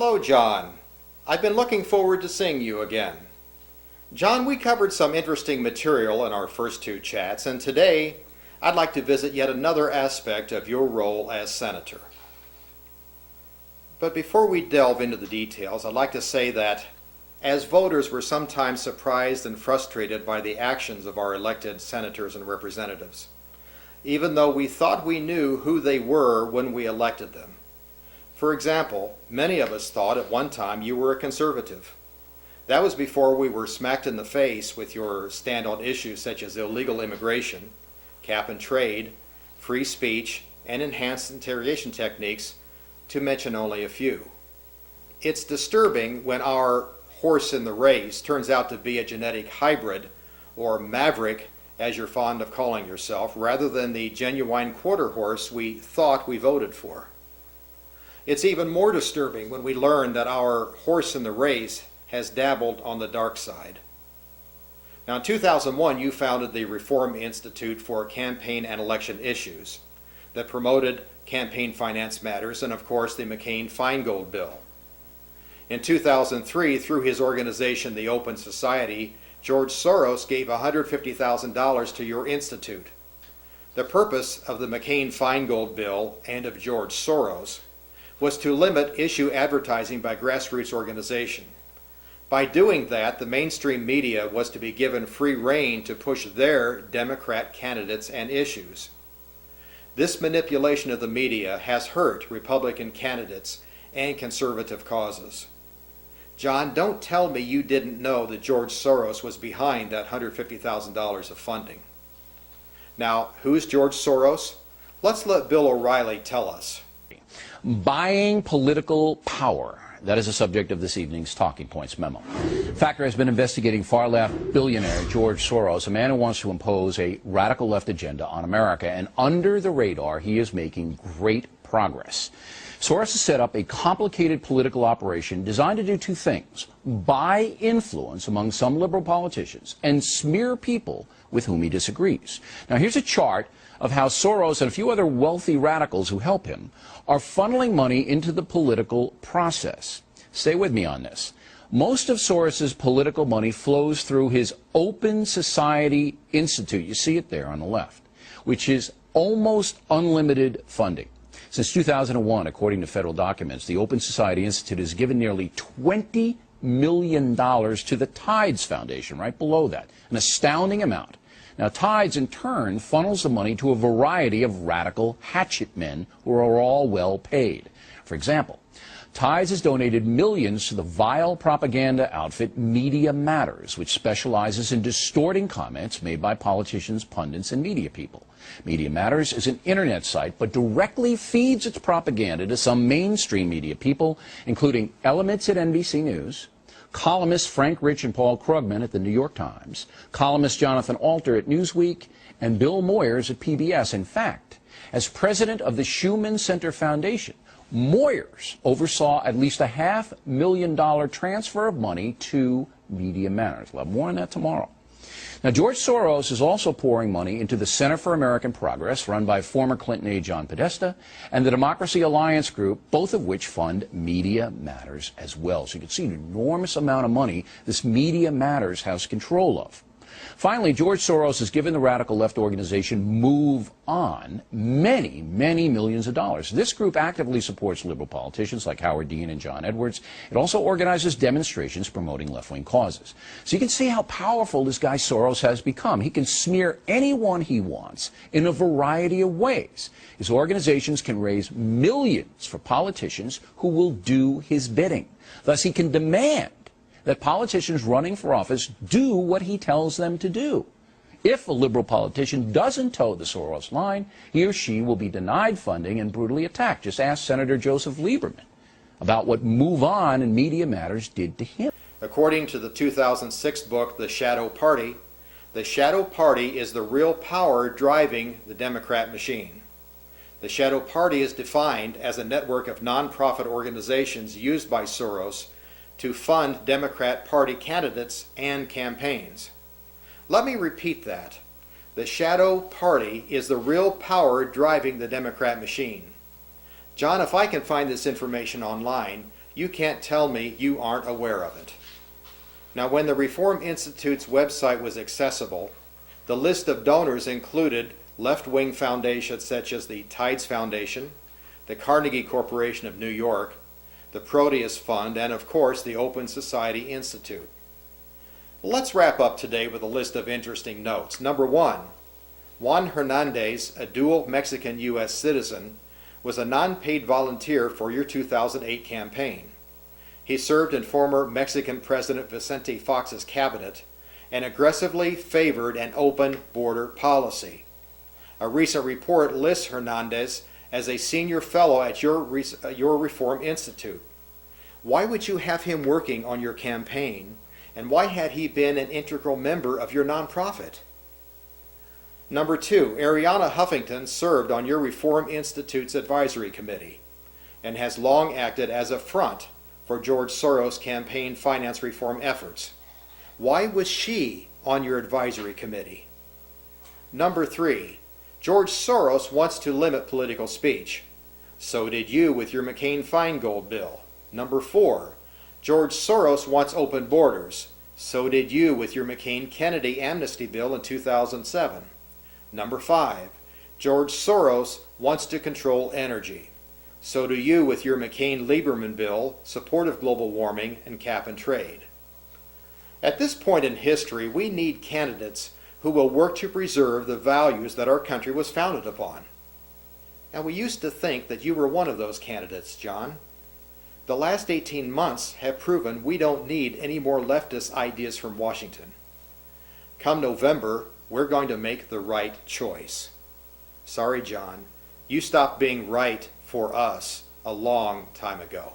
Hello, John. I've been looking forward to seeing you again. John, we covered some interesting material in our first two chats, and today I'd like to visit yet another aspect of your role as senator. But before we delve into the details, I'd like to say that as voters, we're sometimes surprised and frustrated by the actions of our elected senators and representatives, even though we thought we knew who they were when we elected them. For example, many of us thought at one time you were a conservative. That was before we were smacked in the face with your stand on issues such as illegal immigration, cap and trade, free speech, and enhanced interrogation techniques, to mention only a few. It's disturbing when our horse in the race turns out to be a genetic hybrid, or maverick, as you're fond of calling yourself, rather than the genuine quarter horse we thought we voted for. It's even more disturbing when we learn that our horse in the race has dabbled on the dark side. Now, in 2001, you founded the Reform Institute for Campaign and Election Issues that promoted campaign finance matters and, of course, the McCain-Feingold bill. In 2003, through his organization, the Open Society, George Soros gave $150,000 to your institute. The purpose of the McCain-Feingold bill and of George Soros was to limit issue advertising by grassroots organization. By doing that, the mainstream media was to be given free rein to push their Democrat candidates and issues. This manipulation of the media has hurt Republican candidates and conservative causes. John, don't tell me you didn't know that George Soros was behind that $150,000 of funding. Now, who's George Soros? Let's let Bill O'Reilly tell us. Buying political power. That is the subject of this evening's Talking Points memo. Factor has been investigating far-left billionaire George Soros, a man who wants to impose a radical left agenda on America. And under the radar, he is making great progress. Soros has set up a complicated political operation designed to do two things: buy influence among some liberal politicians and smear people with whom he disagrees. Now, here's a chart of how Soros and a few other wealthy radicals who help him are funneling money into the political process. Stay with me on this. Most of Soros's political money flows through his Open Society Institute. You see it there on the left, which is almost unlimited funding. Since 2001, according to federal documents, the Open Society Institute has given nearly $20 million to the Tides Foundation, right below that, an astounding amount. Now, Tides, in turn, funnels the money to a variety of radical hatchet men who are all well paid. For example, Tides has donated millions to the vile propaganda outfit Media Matters, which specializes in distorting comments made by politicians, pundits, and media people. Media Matters is an internet site, but directly feeds its propaganda to some mainstream media people, including elements at NBC News, columnists Frank Rich and Paul Krugman at the New York Times, columnist Jonathan Alter at Newsweek, and Bill Moyers at PBS. In fact, as president of the Schumann Center Foundation, Moyers oversaw at least a $500,000 transfer of money to Media Matters. We'll have more on that tomorrow. Now, George Soros is also pouring money into the Center for American Progress, run by former Clinton aide John Podesta, and the Democracy Alliance Group, both of which fund Media Matters as well. So you can see an enormous amount of money this Media Matters has control of. Finally, George Soros has given the radical left organization Move On many, many millions of dollars. This group actively supports liberal politicians like Howard Dean and John Edwards. It also organizes demonstrations promoting left-wing causes. So you can see how powerful this guy Soros has become. He can smear anyone he wants in a variety of ways. His organizations can raise millions for politicians who will do his bidding. Thus, he can demand that politicians running for office do what he tells them to do. If a liberal politician doesn't toe the Soros line, he or she will be denied funding and brutally attacked. Just ask Senator Joseph Lieberman about what Move On and Media Matters did to him. According to the 2006 book, The Shadow Party is the real power driving the Democrat machine. The Shadow Party is defined as a network of nonprofit organizations used by Soros to fund Democrat Party candidates and campaigns. Let me repeat that. The Shadow Party is the real power driving the Democrat machine. John, if I can find this information online, You can't tell me you aren't aware of it. Now, when the Reform Institute's website was accessible, the list of donors included left-wing foundations such as the Tides Foundation, the Carnegie Corporation of New York, the Proteus Fund, and of course the Open Society Institute. Let's wrap up today with a list of interesting notes. Number one, Juan Hernandez, a dual Mexican-U.S. citizen, was a non-paid volunteer for your 2008 campaign. He served in former Mexican President Vicente Fox's cabinet and aggressively favored an open border policy. A recent report lists Hernandez as a senior fellow at your Reform Institute. Why would you have him working on your campaign, and why had he been an integral member of your nonprofit? Number two, Arianna Huffington served on your Reform Institute's advisory committee and has long acted as a front for George Soros' campaign finance reform efforts. Why was she on your advisory committee? Number three, George Soros wants to limit political speech. So did you with your McCain-Feingold bill. Number four, George Soros wants open borders. So did you with your McCain-Kennedy amnesty bill in 2007. Number five, George Soros wants to control energy. So do you with your McCain-Lieberman bill, support of global warming and cap and trade. At this point in history, we need candidates who will work to preserve the values that our country was founded upon. And we used to think that you were one of those candidates, John. The last 18 months have proven we don't need any more leftist ideas from Washington. Come November, we're going to make the right choice. Sorry, John, you stopped being right for us a long time ago.